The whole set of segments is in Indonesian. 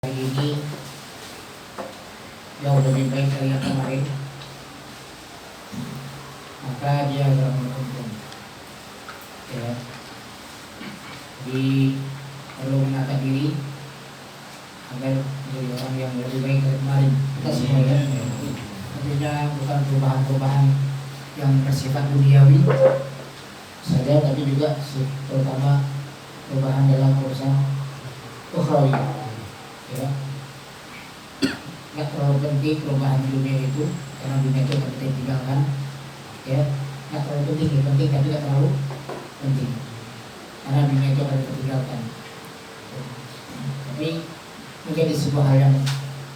hari ini jauh lebih baik dari yang kemarin, maka dia akan beruntung. Ya, jadi perlu menata diri agar menjadi orang yang lebih baik dari kemarin. Kita semua ya, artinya bukan perubahan-perubahan yang bersifat duniawi saja, tapi juga terutama perubahan dalam urusan ukhrawi. Ya, nggak terlalu penting perubahan dunia itu, karena dunia itu kita tinggalkan. Ya, nggak terlalu penting, penting tapi nggak terlalu penting, karena dunia itu akan kita tinggalkan. Tapi menjadi sebuah hal yang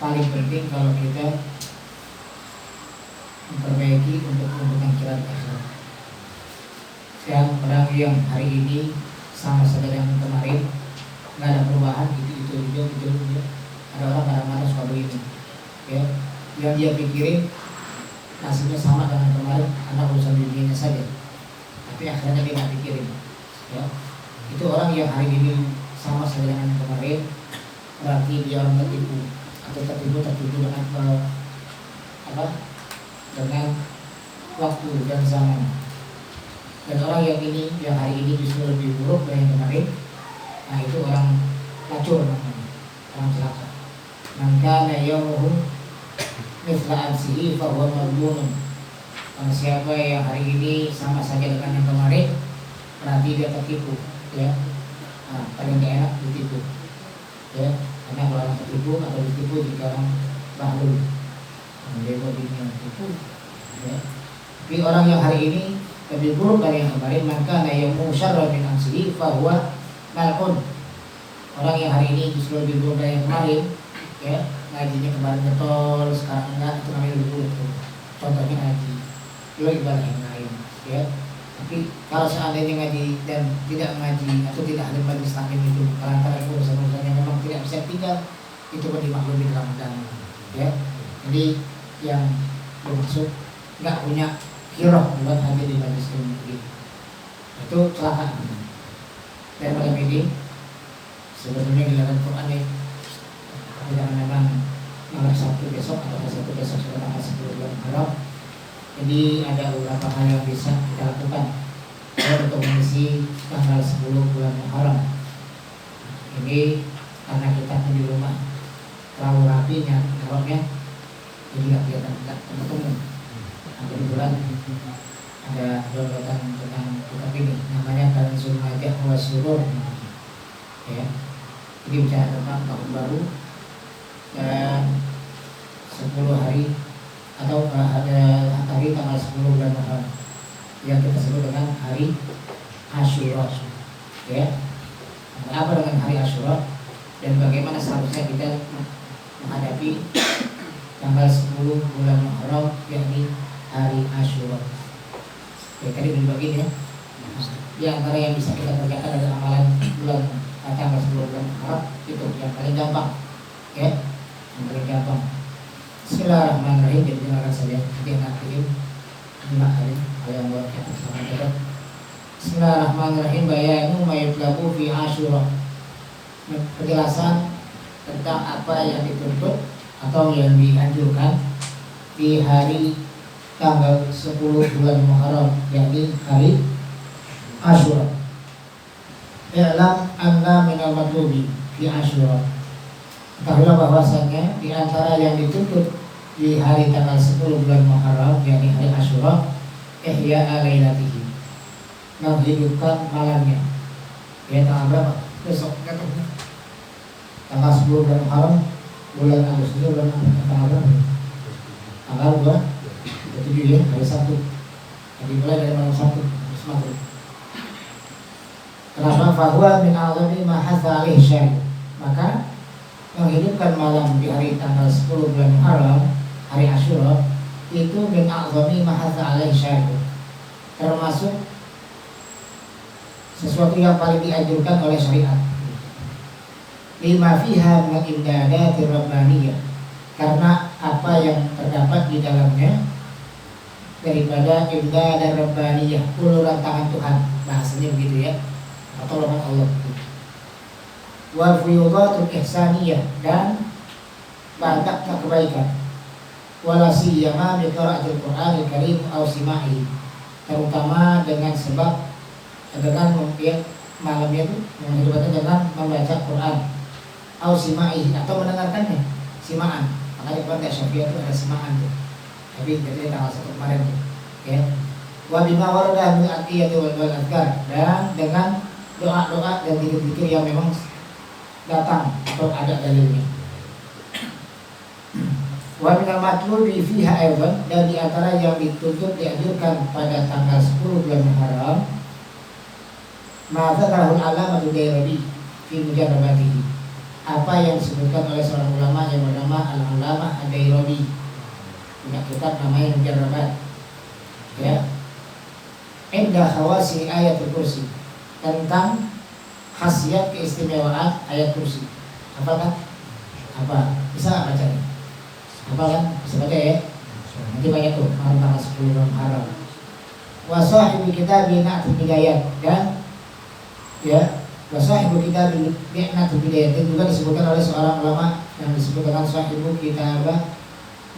paling penting kalau kita memperbaiki untuk akhirat akhirat. Yang orang yang hari ini sama saja dengan kemarin, nggak ada perubahan, gitu. Ada orang kadang-kadang suka begini, ya, yang dia pikirin nasibnya sama dengan kemarin, karena urusan dunianya saja, tapi akhirnya dia nggak pikirin. Ya, itu orang yang hari ini sama saja dengan kemarin, berarti dia orang tertipu atau tertipu dengan dengan waktu dan zaman. Dan orang yang hari ini justru lebih buruk dari yang kemarin, nah itu orang lacur namanya, orang celaka. Maka yaumuhu mithla amsihi fa huwa madmunun. Siapa yang hari ini sama saja dengan yang kemarin, berarti dia tertipu, ya. Nah, paling gak enak ditipu, ya. Karena kalau orang tertipu atau ditipu jika orang bahlul, dia bodinya tipu, ya. Tapi orang yang hari ini lebih buruk dari yang kemarin, maka yaumuhu syarra min amsihi fa huwa mal'un. Orang yang hari ini justru lebih buruk dari yang kemarin, ya, ngajinya kemarin betul, sekarang enggak, itu namanya lebih buruk tuh. Contohnya ngaji, juga ibadah yang lain, ya. Tapi kalau seandainya ngaji dan tidak ngaji atau tidak hadir majelis taklim itu, karena urusan-urusan yang memang tidak bisa tinggal, itu pun dimaklumi dalam agama, ya. Jadi yang bermaksud nggak punya hiroh buat hadir di majelis taklim itu celaka. Dan malam ini sebetulnya giliran Quran nih, jangan memang malam Sabtu besok atau hari Sabtu besok sudah tanggal 10 bulan Muharram. Jadi ada beberapa hal yang bisa kita lakukan untuk mengisi tanggal 10 bulan Muharram. Ini karena kita di rumah terlalu rapinya naruhnya, jadi nggak kelihatan, nggak ketemu. Nah, kebetulan ada downloadan tentang kitab ini, namanya Kanzul Najah wa Surur, ya. Jadi bicara tentang tahun baru dan 10 hari atau ada hari tanggal 10 bulan Muharram yang kita sebut dengan hari Asyura, ya. Apa dengan hari Asyura dan bagaimana seharusnya kita menghadapi tanggal 10 bulan Muharram, yakni hari Asyura. Ya, tadi dibagi ya. Di antara yang bisa kita kerjakan adalah amalan bulan tanggal 10 bulan Muharram, itu yang paling gampang, ya, yang paling gampang. Bismillahirrahmanirrahim. Jadi dengarkan saja, nanti yang akhir lima kali yang buat kita sama kita. Bismillahirrahmanirrahim. Bayanu mayutlabu fi Asyura. Penjelasan tentang apa yang dituntut atau yang dianjurkan di hari tanggal 10 bulan Muharram, yakni hari Asyura. I'lam anna minal matlubi fi Asyura. Ketahuilah bahwasanya di antara yang dituntut di hari tanggal 10 bulan Muharram, yakni hari Asyura, ihya'a lailatihi, menghidupkan malamnya. Ya, tanggal berapa? Besok katanya. Tanggal 10 bulan Muharram, bulan Agustus, bulan tanggal berapa? Tanggal 27 ya, hari Sabtu. Jadi mulai dari malam Sabtu Maghrib. Kenapa? Fahuwa min a'zami ma hatha alaihi syari'. Maka menghidupkan malam di hari tanggal 10 bulan Muharram, hari Asyura, itu min a'zami ma hatha alaihi syari', termasuk sesuatu yang paling dianjurkan oleh syariat. Lima fiha min imdadati rabbaniyah, karena apa yang terdapat di dalamnya daripada imdad dan rabbaniyah, uluran tangan Tuhan, bahasanya begitu ya, pertolongan Allah. wal fuyudatul ihsaniyah, dan banyaknya kebaikan, wala siyama bi qiraatil Qur'anil Karim aw sima'i, terutama dengan sebab dengan mungkin malamnya itu menghidupkan dengan membaca Quran aw sima'i, atau mendengarkannya, simaan. Makanya pada Syafi'iyah itu ada simaan tuh, tapi jadi tanggal 1 kemarin tuh ya. Wa bima warada min atiyati wal azkar, dan dengan doa-doa dan zikir-zikir yang memang datang atau ada dalilnya. Wa minal matlubi fiha aidan, dan di antara yang dituntut dianjurkan pada tanggal 10 bulan Muharram, ma zakarahul alamatu Dairabi fi mujarrabatihi, apa yang disebutkan oleh seorang ulama yang bernama Al-Allamah Ad-Dairabi, punya kitab namanya Mujarrabat ya. Inda khawasi ayatul kursi, tentang khasiat keistimewaan ayat kursi. Apa kan? Apa? Bisa bacanya? Apa kan? Bisa baca ya? Nanti banyak tuh, tanggal 10 Muharram. Wa sahibi kitabin Na'tul Bidayat, dan ya, wa sahibu kitabin Na'tul Bidayat itu juga disebutkan oleh seorang ulama yang disebut dengan sahibu kitab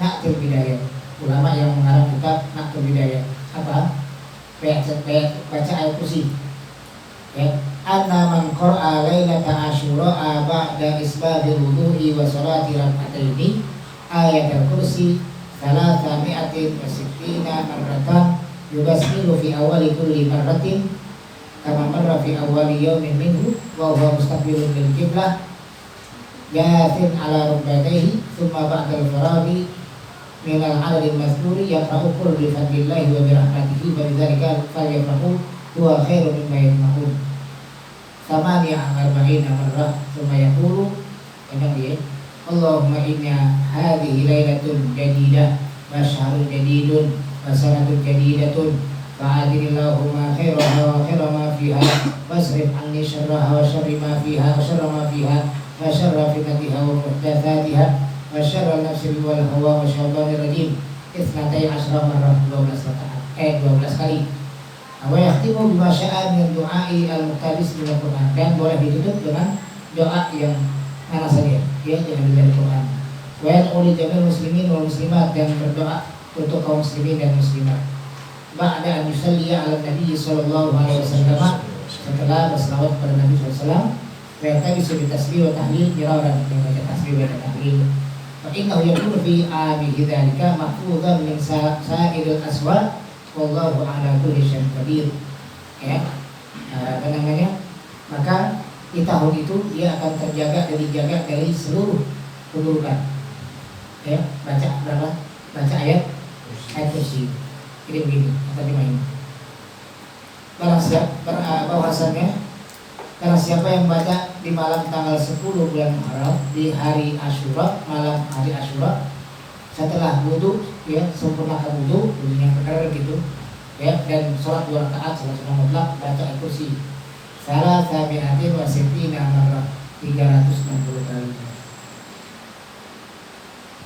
Na'tul Bidayat, ulama yang mengarang kitab Na'tul Bidayat. Apa? Baca ayat kursi ya. Anna man qara'a lailata asyura ba'da isbabil wudu'i wa salati rak'ataini ayatul kursi 360 marratan yubasmilu fi awali kulli marratin kama marra fi awali yawmin minhu wa huwa mustaqbilun lil qiblah yathin ala rukbatayhi thumma ba'da al-faraghi minal adadil mazkuri yaqra'u qul bi fadlillahi wa bi rahmatihi wa bidzalika falyafrahu huwa khairu mimma yajma'un samaniya arba'ina marrah thumma yaqulu, enak dia, Allahumma inna hadhihi lailatun jadidah wa syahrun jadidun wa sanatun jadidatun fa'adilillahu ma khairaha wa khaira ma fiha wasrif anni syarraha wa syarri ma fiha wa syarra ma fiha wa syarra fitnatiha wa muhdatsatiha wa syarra nafsi wal hawa wa syaitanir rajim isnatai asyra marrah 12 rakaat 12 kali. Wa yahtimu bima sya'a min du'ai al-muqtabis min al-Qur'an, dan boleh ditutup dengan doa yang mana saja ya yang dari Quran. Wa yad'u li jami'il muslimin wal muslimat, dan berdoa untuk kaum muslimin dan muslimat. Ba'da an yusalliya 'ala nabi sallallahu alaihi wasallam, setelah berselawat kepada Nabi sallallahu alaihi wasallam, wa yatabisu bi tasbih wa tahlil miraran, dan baca tasbih dan tahlil. Fa innahu yakunu fi amihi dzalika mahfuzan min sa'iril aswat wallahu ala kulli syai'in qadir ya. Apa namanya? Maka di tahun itu dia akan terjaga dan dijaga dari seluruh keburukan ya. Baca berapa? Baca ayat kursi. Ini begini, tadi main. Barang siapa yang baca di malam tanggal 10 bulan Muharram di hari Asyura, malam hari Asyura, setelah wudu ya, sempurnakan wudu yang benar gitu ya, dan sholat 2 rakaat salat sunnah mutlak, baca ayat kursi salah tabi'atin wa sittina marrah 360 kali.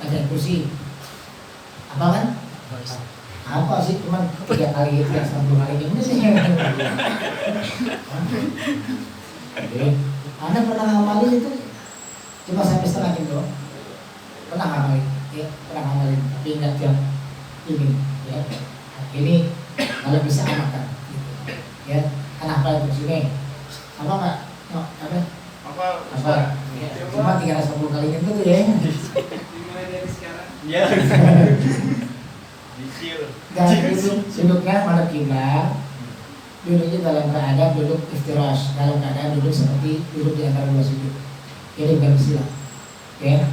Baca ayat kursi apa kan? Apa sih, cuman 3 kali 360 kali ini sih. Anda pernah ngamalin itu cuma sampai setengah jam doang. Pernah ngamalin ya, pernah ngamalin, tapi enggak tiap ini ya. Ini kalau bisa amalkan gitu. Ya, kenapa itu sini? Apa enggak? No, apa? Ya, cuma 310 kali itu tuh ya. Dimulai dari sekarang. Ya. Dan duduknya pada kiblat, duduknya dalam keadaan duduk iftirash, dalam keadaan duduk seperti duduk di antara 2 sujud. Jadi bukan sila, ya.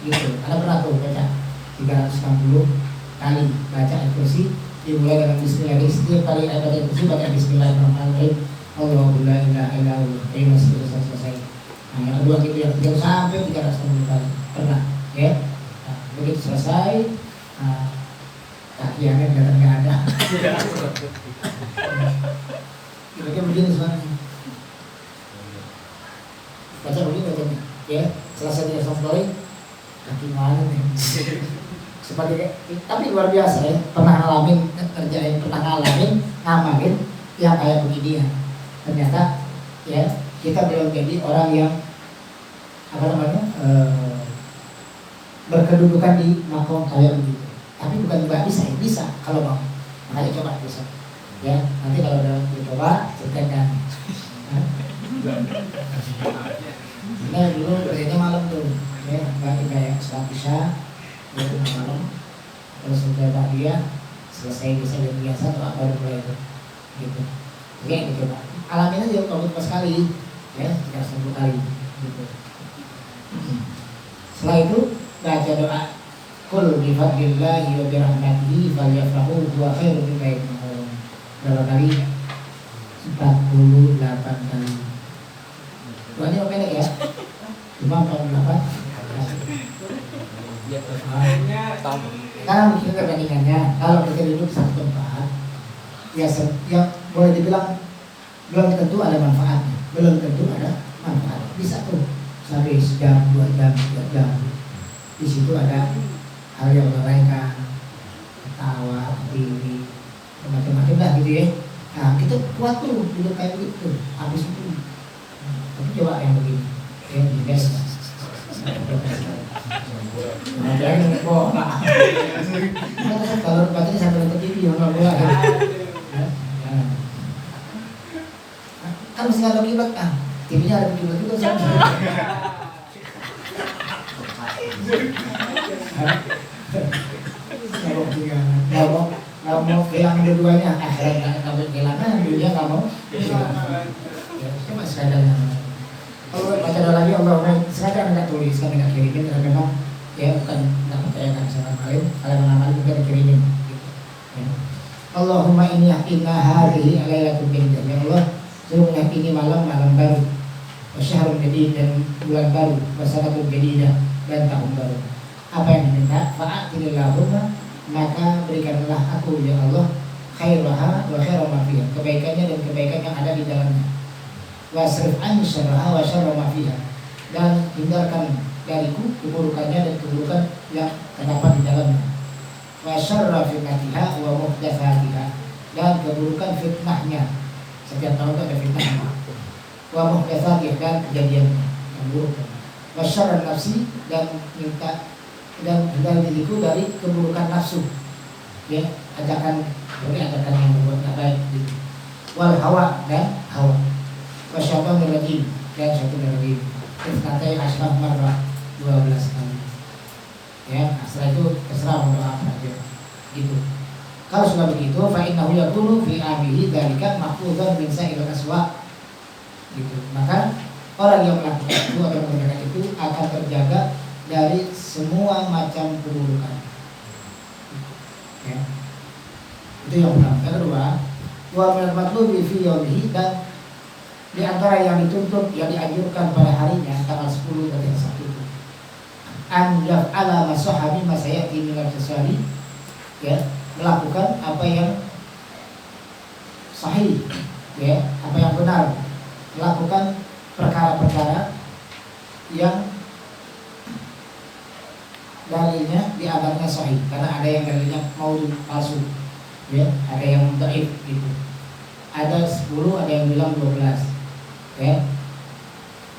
Gitu. Anda pernah tuh baca 360 kali baca ayat kursi, dimulai dengan bismillah. Setiap kali ayat kursi baca bismillahirrahmanirrahim, Allahu la ilaha illa huwa, masih selesai. Nah, yang kedua gitu, yang ketiga sampai 360 kali. Pernah, ya. Nah, begitu selesai, kakiannya kelihatan nggak ada. Kira-kira begini sebenarnya. Baca begini bacanya, ya. Selesai 360 kali. Kaki mana nih? Seperti tapi luar biasa ya, pernah ngalamin ngamalin yang kayak begini ya. Ternyata ya kita belum jadi orang yang apa namanya berkedudukan di makom kayak begitu. Tapi bukan nggak bisa, bisa kalau mau. Makanya coba bisa. Ya, nanti kalau udah dicoba ceritakan. Nah dulu kerjanya malam tuh, ya nggak kayak setelah bisa, ya tengah malam. Terus udah dia selesai bisa jam biasa atau baru mulai itu, gitu. Oke, dicoba. Alamin aja kalau pas sekali, ya 10 kali, gitu. Setelah itu baca doa Qul bi fadlillahi wa bi rahmatihi falyafrahu huwa khairun mimma yajma'un. Berapa kali? 48 kali. Doanya pendek ya. Cuma 48. Sekarang mungkin perbandingannya kalau kita duduk satu tempat, ya yang boleh dibilang belum tentu ada manfaatnya, belum tentu ada manfaat. Bisa tuh sampai sejam, 2 jam, 3 jam. Di situ ada hal yang melelahkan, ketawa, diri, macam-macam lah gitu ya. Nah kita kuat tuh duduk kayak begitu, habis itu. Tapi coba yang begini, ya di best. Nah jangan bola. Kalau baterainya sampai nonton TV, nonton bola. Kan mesti ada kiblat kan, TV-nya ada kiblat juga sama. Nggak mau kehilangan dua-duanya, akhirat nggak mau kehilangan, dunia nggak mau kehilangan. Ya, cuma sekadar. Kalau baca doa lagi Allahumma sekadar nggak tulis, kan nggak kirimin, karena memang ya bukan nggak percayakan sama kalian, kalau mengamalkan juga dikirimin. Gitu. Ya. Allahumma inni inna hadhihi lailatul qadar. Ya Allah, sesungguhnya ini malam baru, wasyahrul jadid dan bulan baru, wasanatul jadidah dan tahun baru. Apa yang diminta? Fa'atinillahumma, maka berikanlah aku ya Allah khairaha wa khairu ma fiha, kebaikannya dan kebaikan yang ada di dalamnya. Wasrif an syarraha wa syarra ma fiha, dan hindarkan dariku keburukannya dan keburukan yang terdapat di dalamnya. Wa syarra fitnatiha wa muhdatsatiha, dan keburukan fitnahnya. Setiap tahun itu ada fitnah. Wa muhdatsatiha, dan kejadiannya yang buruk. Wa syarra nafsi, dan minta dan hindari diriku dari keburukan nafsu, ya ajakan yang membuat tidak baik gitu. Wal hawa, dan hawa. Wasyaitonir rajim, dan syaitonir rajim. Isnatai asyraf marrah, 12 kali. Ya, setelah itu terserah mau doa apa aja gitu. Kalau sudah begitu, fa innahu yakunu fi amihi dzalika mahfuzan min sa'il aswa gitu. Maka orang yang melakukan itu atau mengerjakan itu akan terjaga dari semua macam keburukan. Ya. Itu yang pertama. Yang kedua, wa min matlubi fi yaumihi, dan di antara yang dituntut, yang dianjurkan pada harinya tanggal 10 dari Sabtu itu, an yaf'ala masahabi masayati min al-tasali, ya, melakukan apa yang sahih, ya, apa yang benar, melakukan perkara-perkara yang dalilnya diantaranya sahih, karena ada yang dalilnya maudhu, palsu, ya, ada yang dhaif gitu. Ada 10, ada yang bilang 12, ya.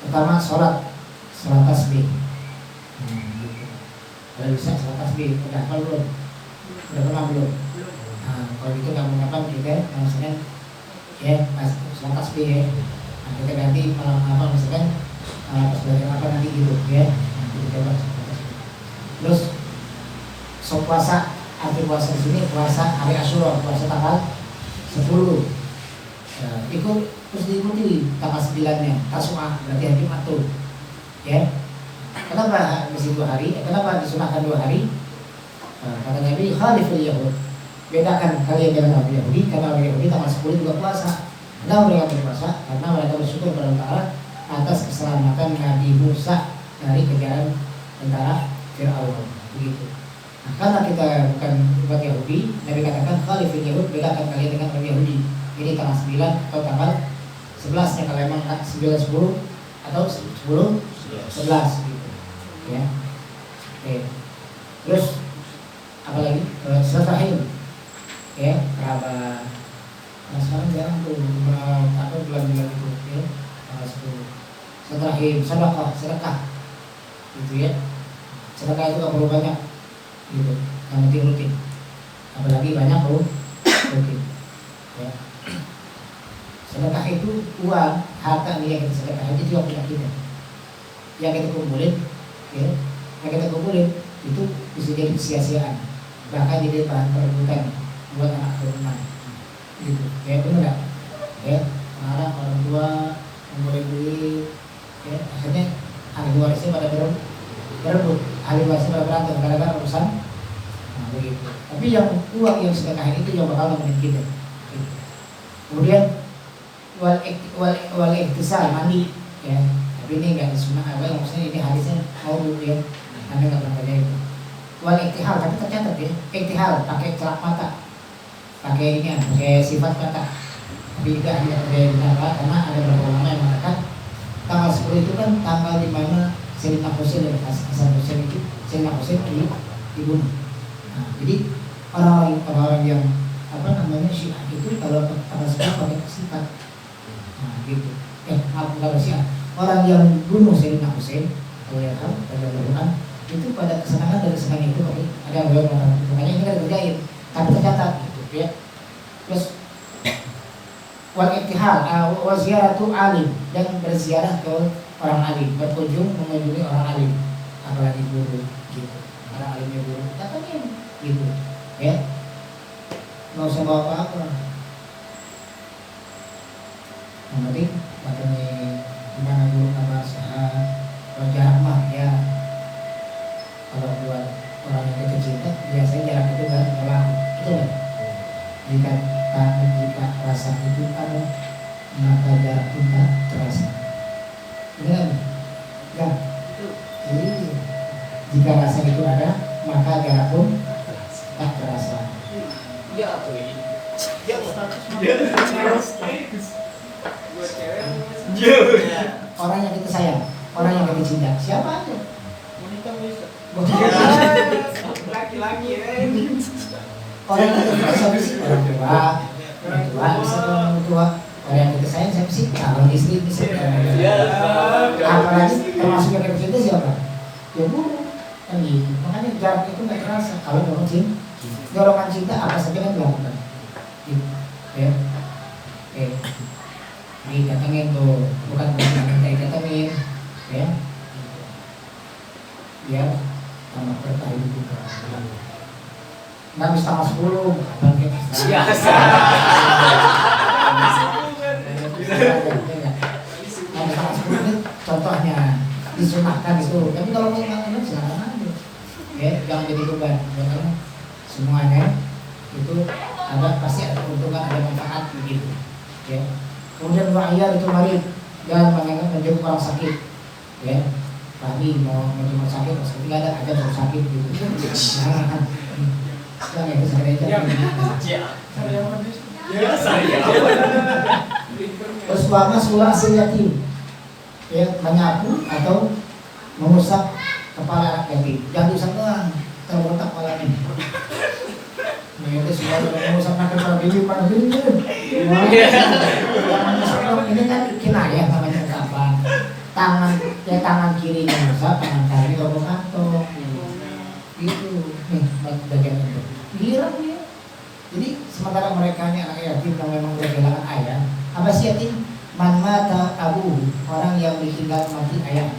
Pertama sholat tasbih, gitu. Kalau bisa sholat tasbih, udah hafal belum? Udah pernah belum? Nah, kalau gitu nggak mengapa kita misalkan ya sholat tasbih ya. Nah, kita ganti malam apa misalkan pas belajar apa nanti gitu ya. Nanti kita coba. Terus so puasa, arti puasa di sini puasa hari Asyura, puasa tanggal 10. Ikut terus diikuti tanggal 9-nya Tasu'a, berarti hari Jumat tuh. Ya. Kenapa mesti 2 hari? Kenapa disunahkan 2 hari? Kata Nabi khaliful Yahud. Bedakan kalian dengan orang Yahudi, karena orang Yahudi tanggal 10 juga puasa. Kenapa mereka berpuasa? Karena mereka bersyukur kepada Allah atas keselamatan Nabi Musa dari kejaran tentara Fir'aun, begitu. Nah, karena kita bukan umat Yahudi, Nabi katakan khaliful Yahud, bedakan kalian dengan orang Yahudi. Ini tanggal 9 atau tanggal 11-nya, kalau emang 9 10 atau 10 11 gitu. Ya. Oke. Terus apa lagi? Silaturahim. Ya, kerabat. Nah, sekarang jarang tuh bulan-bulan itu, ya. tanggal 10. Setelahim, sedekah, gitu ya. Sedekah itu gak perlu banyak, gitu. Yang penting rutin. Apalagi banyak rutin. Ya. Sedekah itu uang, harta yang kita sedekah itu juga punya kita. Yang kita kumpulin, ya, yang kita kumpulin itu bisa jadi sia-siaan, bahkan jadi bahan perebutan buat anak turunan. Gitu, ya benar nggak? Ya, sekarang orang tua memboleh duit, ya, akhirnya ahli warisnya pada berebut, ahli warisnya pada berantem gara-gara urusan. Nah, begitu. Tapi yang uang yang sedekahin itu yang bakal nemenin kita. Gitu. Kemudian wal iktisal mandi, ya. Tapi ini nggak disunah apa, maksudnya ini hadisnya mau dulu ya. Anda nggak pernah baca itu. Wal iktihal, tapi tercatat ya. Iktihal pakai celak mata, pakai ini, pakai sifat mata. Tapi tidak ada kenapa? Karena ada beberapa ulama yang mengatakan tanggal 10 itu kan tanggal di mana Sayyidina Husain dan Hasan Husain itu Sayyidina Husain dibunuh. Nah, jadi orang-orang yang Syiah itu kalau tanggal 10 pakai sifat. Nah, gitu. Bukan Syiah. Orang yang bunuh Sayyidina Husain itu pada kesenangan dari kesenangan itu ada orang makanya ini kan kerjain, tapi tercatat gitu ya. Terus wal iktihal wa ziyaratu alim, dan berziarah ke orang alim, berkunjung mengunjungi orang alim, apalagi guru gitu. Orang alimnya guru datangin gitu ya, nggak usah bawa apa-apa. Yang penting katanya gimana guru kabar sehat, kalau jarak mah ya, kalau buat orang yang jatuh cinta biasanya jarak itu nggak berlaku, itu kan? Jika rasa itu ada, maka jarak pun tak terasa. Benar? Ya. Jadi jika rasa itu ada, maka jarak pun tak terasa. Ya apa ini? Ya status. Buat cewek. Orang yang kita sayang, orang yang kita cinta, siapa aja? Wanita bisa. Laki-laki ya. Orang yang kita cinta siapa sih? Orang tua bisa orang tua. Orang yang kita sayang siapa sih? Calon istri bisa. Apalagi termasuk yang kita cinta siapa? Ya guru. Kan gitu. Makanya jarak itu nggak terasa kalau dorongan cinta apa saja kan dilakukan. Gitu. Ya. Oke. Didatengin tuh, bukan kita datengin, ya. Biar tambah berkah hidup juga. Nggak bisa tanggal 10, bangkit. Biasa. Tanggal 10 ini contohnya disunahkan itu. Tapi kalau mau ngomongin silakan aja. Ya, jangan jadi beban. Karena semuanya itu pasti ada keuntungan, ada manfaat begitu. Ya. Kemudian wa'iyar itu marid dan menjenguk orang sakit, ya. Tadi mau menjenguk sakit, nggak ada aja orang sakit gitu. Nah, itu saya terus warna surah yatim, ya, menyapu atau mengusap kepala anak yatim. Jangan diusap doang, terbotak kepalanya. Nah, itu semua mengusap kepala bibi mana bibi. Ini kan kinayah namanya ucapan. Tangan kirinya usap, tangan kanan robok kantong. Itu nih bagian itu. Girang dia. Jadi sementara mereka ini anak yatim yang memang udah kehilangan ayah. Apa sih yatim? Man mata abu, orang yang ditinggal mati ayah.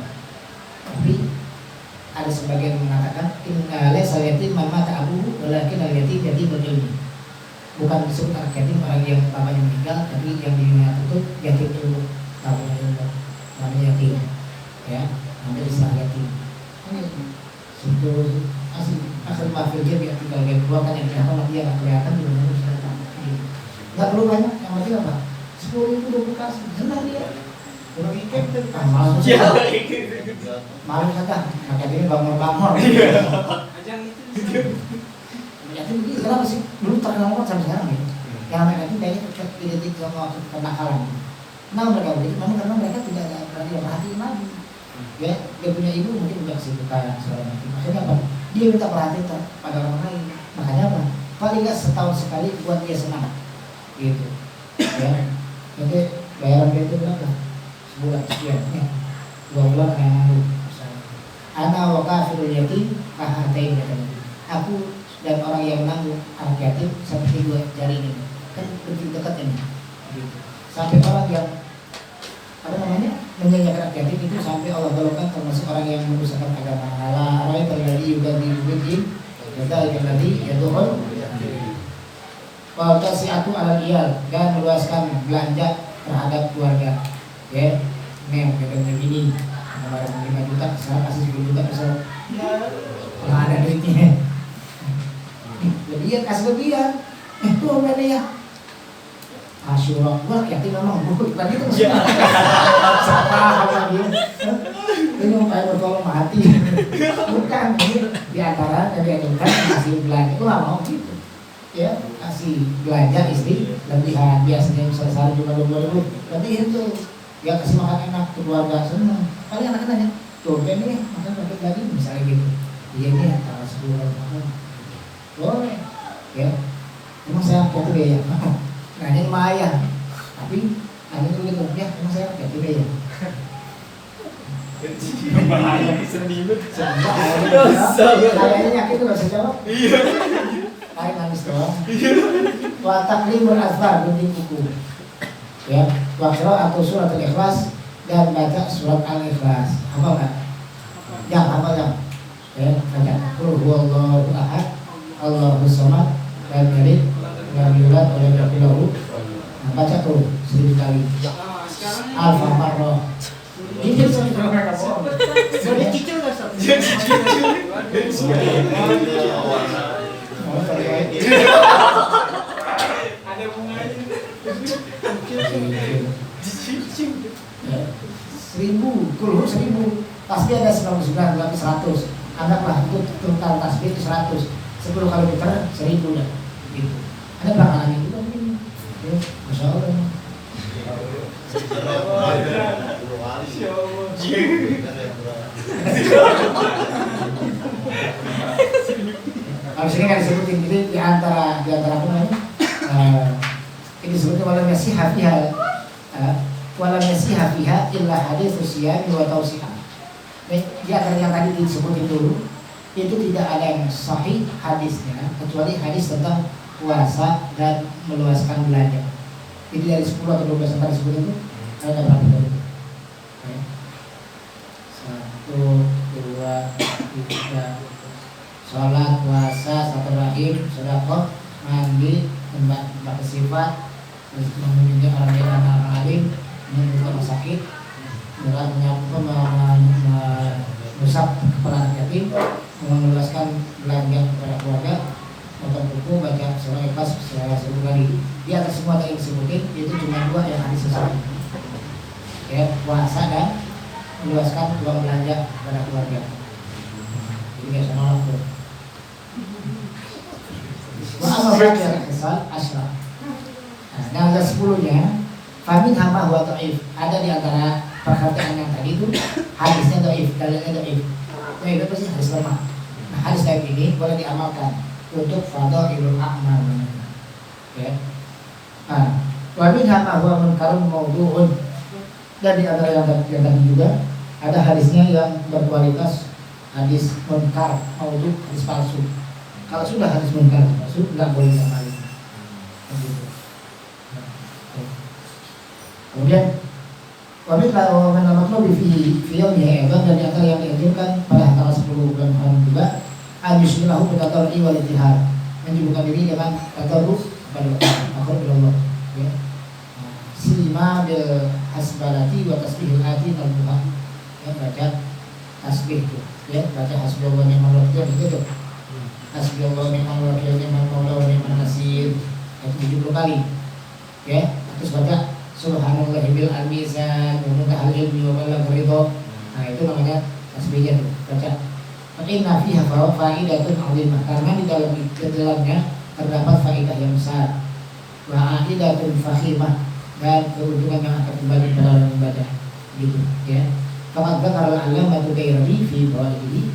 Tapi ada sebagian mengatakan laysa yatim man mata abu, walakin al yatim jadi berjudi. Bukan disebut anak yatim orang yang bapaknya meninggal, tapi yang dirinya tutup yatim dulu, namanya yatim, ya, namanya istilah yatim. Ini sebetulnya asal mafil dia biar tinggal dia keluar kan yang kelihatan dia nggak kelihatan di mana bisa datang. Nggak perlu banyak, yang penting apa? 10.000 20 kasih, jelas dia. Udah ikat tuh, malu kata, makanya dia bangor. Ajang itu. Yatim begitu, kenapa sih? Dulu terkenal banget sampai sekarang ya. Yang namanya yatim kayaknya identik sama kenakalan. Kenapa mereka begitu? Memang karena mereka tidak ada perhatian lagi. Ya, dia punya ibu mungkin udah kesibukan segala macam. Maksudnya apa? Dia minta perhatian pada orang lain. Makanya apa? Paling nggak setahun sekali buat dia senang. Gitu. Ya. Jadi bayaran dia itu berapa? 9 sebulan sekian ya, 2 bulan yang lalu misalnya. Ana wa kafirul yatim kahatain katanya. Aku dan orang yang menanggung anak yatim seperti 2 jari ini, kan lebih dekat ini. Gitu. Sampai orang yang menyanyikan anak yatim itu sampai Allah golongkan termasuk orang yang merusakkan agama. Ala orang terjadi juga di bukit kita tadi yaitu Waltasiatu alal iyal, dan meluaskan belanja terhadap keluarga. Ya, nih kita begini, kemarin 5 juta, sekarang kasih 10 juta besok. Kalau ada duitnya, lebihan kasih lebihan. Tuh berani ya. Asyura, gua yakin memang buku tadi itu siapa dia? Ini upaya bertolong mati. Bukan, ini diantara dari ajukan kasih belanja itu nggak mau gitu. Ya, kasih belanja istri lebihan, biasanya misalnya cuma 20.000, berarti itu ya kasih makan enak ke keluarga senang. Paling anak nanya, tuh kan nih makan pakai daging misalnya gitu. Iya nih antara 10 orang boleh, ya. Emang saya pakai biaya, nanya sama ayah, tapi nanya dulu gitu, ya emang saya pakai biaya. Bahaya sendiri. Kayaknya nyakit tuh gak bisa jawab. Kayak nangis doang. Watak limul asfar gunting kuku. Ya, wakro atau surat al-ikhlas dan baca surat al-ikhlas. Hafal nggak? Yang hafal yang. Ya, baca. Qul huwallahu ahad, Allahus samad, lam yalid, lam yulad, wa lam yakul lahu. Nah, baca tuh 1000 kali. Al-Fatihah. Ini sudah mereka bohong. Sudah cicil nggak sob? Ada bunganya. 1000, kulhu 1000. Tasbih ada 99, berarti 100. Anggaplah itu total tasbih itu 100. 10 kali putar 1000 dah. Gitu. Ada belakangan itu kan ini. Ya, Masya Allah. Kalau sini kan disebutin gitu di antara apa namanya? Ini disebutnya walam yasiha fiha illa hadits siyam wa tausiha. Di antara yang tadi disebutin dulu itu tidak ada yang sahih hadisnya kecuali hadis tentang puasa dan meluaskan belanja. Jadi dari 10 atau 12 yang tadi disebut itu ada berapa itu? 1, 2, 3. Sholat, puasa, silaturahim, sedekah, mandi, membagi sifat, mengunjungi orang yang orang alim, menyembuhkan orang sakit, mengusap kepala anak yatim, meluaskan belanja kepada keluarga, nonton buku, baca surah Ikhlas 1000 kali. Di atas semua yang disebutin itu cuma 2 yang hadis sesuai. Ya, puasa dan meluaskan uang belanja kepada keluarga. Jadi biasa nolak tuh. Wa'ala ba'ala kisah asyraf. Nah, ada 10-nya. Famin hama huwa ta'if. Ada di antara perkataan yang tadi itu hadisnya ta'if, dalilnya ta'if. Nah, itu pasti hadis lemah. Nah, hadis ta'if ini boleh diamalkan untuk fadhailul a'mal. Ya. Nah, wamin hama huwa munkarun mawdu'un. Dan di antara yang tadi juga ada hadisnya yang berkualitas hadis munkar, mawdu', hadis palsu. Kalau sudah hadis munkar palsu, nggak boleh diamalin. Kemudian wabitlah menamatlobi fi yawmihi dan di antara yang dianjurkan pada tanggal 10 bulan Muharram juga al-yusmilahu bitatarri wal ittihar, menyibukkan diri dengan tadarruf kepada Allah. Ya. Sima bil hasbalati wa tasbihil ati al buha. Ya, baca tasbih itu. Ya, baca hasbunallahu wa ni'mal wakil itu. Hasbunallahu wa ni'mal wakil, ni'mal maula wa ni'mal nasir. Itu 70 kali. Ya, terus baca subhanallahi bil al-mizan wa muntahal ilmi wa balagh ridha. Nah, itu namanya tasbihnya tuh. Baca. Inna fiha faidatun 'azimah, karena di dalamnya terdapat faedah yang besar. Wa aqidatun fakhimah, dan keuntungan yang akan kembali pada dalam ibadah. Gitu, ya. Kama dzakara al-allamah Ad-Dairabi fi Fawaidih,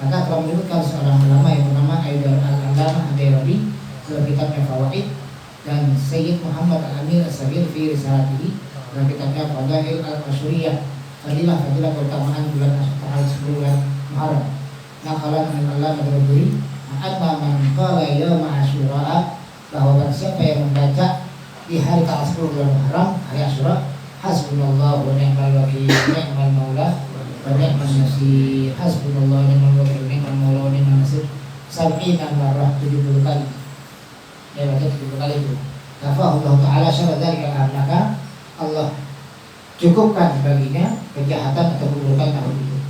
maka telah menyebutkan seorang ulama yang bernama Al-Allamah Ad-Dairabi dalam kitabnya Fawaid, dan Sayyid Muhammad Al-Amir As-Sabir fi Risalatihi dalam kitabnya Fadail al-Asyuriyah, fadilah keutamaan bulan tanggal 10 bulan Muharram. Nakalan min Allah Nabi anna man qala yaum Asyura, bahwa siapa yang membaca di hari tanggal 10 bulan Muharram, hari Asyura, hasbunallah wa ni'mal wakil, ni'mal maula wa ni'mal nasir, hasbunallah wa ni'mal wakil, ni'mal maula wa ni'mal nasir, sab'ina marrah, 70 kali. Ya, baca 70 kali itu. Kafahu Allah Ta'ala syarra dzalika, maka Allah cukupkan baginya kejahatan atau keburukan tahun itu,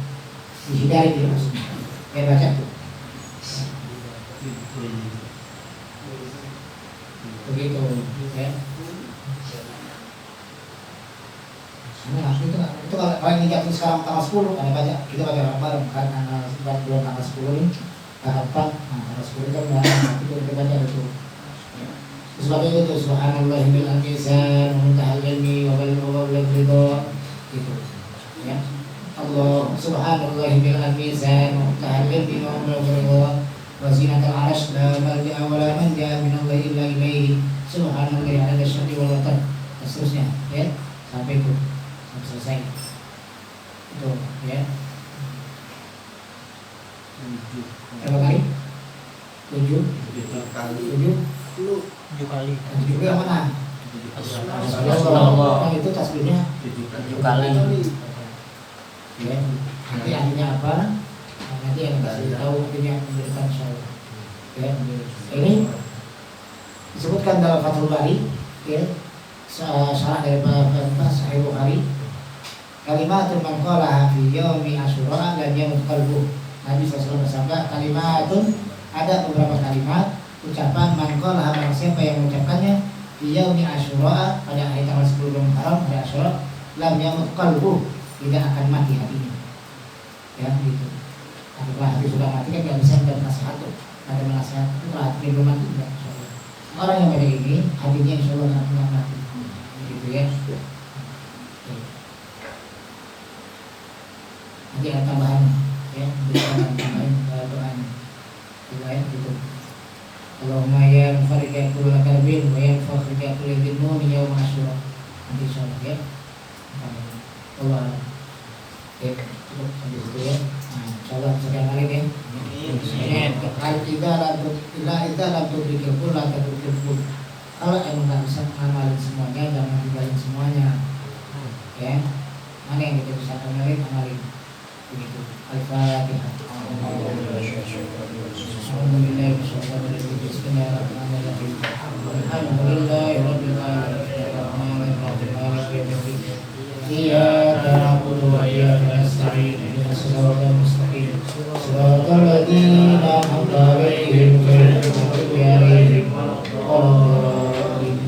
dihindari di maksudnya. Ya, baca itu. Begitu, ya. Nah, itu kalau ini jatuh sekarang tanggal 10, ada baca, kita baca bareng karena bulan tanggal 10 ini tanggal 4, nah tanggal 10 kan itu kita baca itu. Sebab itu subhanallah bil anqisan wa muntahal ilmi wa balagh ridha gitu. Ya. Allah subhanallah bil anqisan wa muntahal ilmi wa balagh ridha wa zinatul arsh la malja wa la manja min Allah illa ilaihi subhanallah ala syarri wal watan. Seterusnya ya sampai itu sampai selesai. Itu ya. Berapa kali? 7 kali. 7 kali. Itu yang mana? Yang itu tasbihnya 7 kali. Ya. Nanti artinya apa? Nanti yang kasih tahu artinya memberikan insyaallah. Ya. Ini disebutkan dalam Fathul Bari, ya. Syarah dari Sahih Bukhari. Kalimatun man qalaha fi yaumi Asyura lam yamut qalbuh. Nabi sallallahu alaihi wasallam kalimatun, ada beberapa kalimat ucapan man qalaha, barang siapa yang mengucapkannya fi yaumi Asyura, pada hari tanggal 10 Muharram, hari Asyura, lam yamut qalbuh, tidak akan mati hatinya. Ya, gitu. Apabila hati sudah mati kan tidak bisa mendapat nasihat tuh. Ada nasihat itu kalau hatinya belum mati enggak, insyaallah. Orang yang pada ini hatinya insyaallah akan mati. Gitu ya. Nanti ada tambahan ya, tambahan doanya. Doanya gitu. Allahumma ya mufarrija kulla karbin wa ya mufarrija kulla dhinnun yaum Asyura. Nanti insyaallah ya. Allah. Ya, cukup sampai situ ya. Nah, insyaallah sekian kali ya. Kalau emang nggak bisa mengamalin semuanya, jangan tinggalin semuanya. Ya, mana yang kita bisa amalin, amalin. Begitu. Al-Fatihah. Bismillahirrahmanirrahim. Alhamdulillahirabbil alamin. Iyyaka na'budu wa iyyaka nasta'in. Ihdinas siratal mustaqim. Siratal ladzina an'amta 'alaihim ghairil maghdubi 'alaihim waladdallin.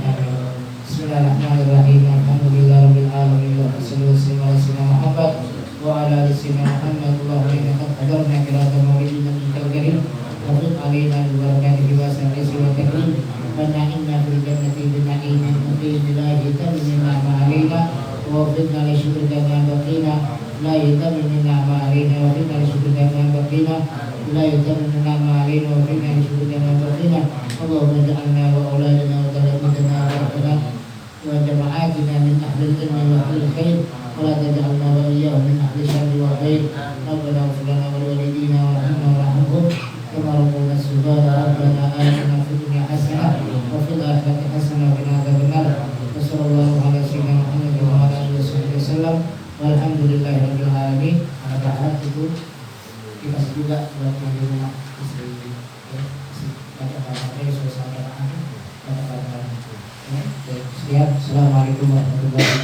Bismillahirrahmanirrahim. Alhamdulillahirabbil alamin. Wa sallallahu ala sayyidina Muhammad wa ala ali sayyidina Muhammad. Allahumma innaka hadarna qira'atan mawlidin nabiyil karim. Wa qul alaina bi barakatihi wa sallallahu wa takrim. Wa na'inna fil jannati bi na'imin muqim billahi tamimina ma'alaina. ووفقنا لشكر جميع بقينا لا يتم منا ما علينا ووفقنا لشكر جميع بقينا لا يتم منا ما علينا ووفقنا لشكر جميع بقينا اللهم اجعلنا واولادنا وتلاميذنا وربنا وجماعاتنا من اهل العلم واهل الخير ولا تجعلنا واياهم من اهل الشر والخير ربنا اغفر لنا ولوالدينا وارحمنا وارحمهم كما ربونا صغارا ربنا آتنا في الدنيا حسنه وفي الاخره حسنه وقنا عذاب النار وصلى الله على سيدنا محمد وعلى اله وصحبه وسلم walhamdulillahirabbil alamin. Anak berharap itu dikasih juga buat yang di rumah istri ya, baca-baca sudah sampai baca-baca ya. Siap. Assalamualaikum warahmatullahi wabarakatuh.